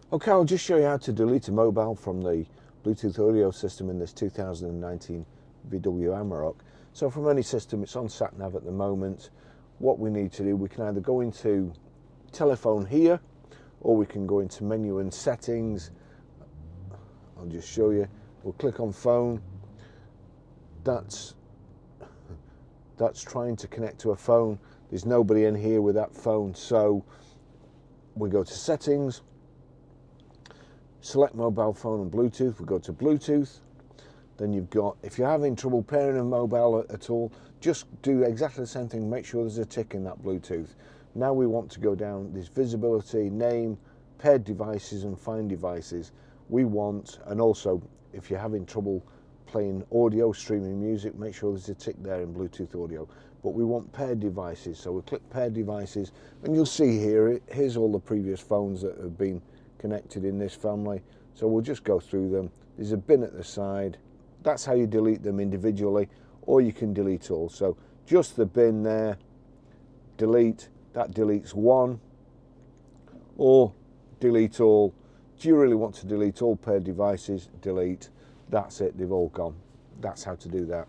Okay, I'll just show you how to delete a mobile from the Bluetooth audio system in this 2019 VW Amarok. So from any system, it's on sat-nav at the moment. What we need to do, we can either go into telephone here, or we can go into menu and settings. I'll just show you. We'll click on phone. That's trying to connect to a phone. There's nobody in here with that phone, so we go to settings, select mobile phone and Bluetooth. We go to Bluetooth. Then you've got, if you're having trouble pairing a mobile at all, just do exactly the same thing. Make sure there's a tick in that Bluetooth. Now we want to go down this visibility, name, paired devices and find devices. We want, and also if you're having trouble playing audio, streaming music, make sure there's a tick there in Bluetooth audio. But we want paired devices, so we click paired devices, and you'll see here, here's all the previous phones that have been connected in this family. So we'll just go through them. There's a bin at the side. That's how you delete them individually, or you can delete all. So just the bin there, delete, that deletes one, or delete all. Do you really want to delete all paired devices? Delete. That's it, they've all gone. That's how to do that.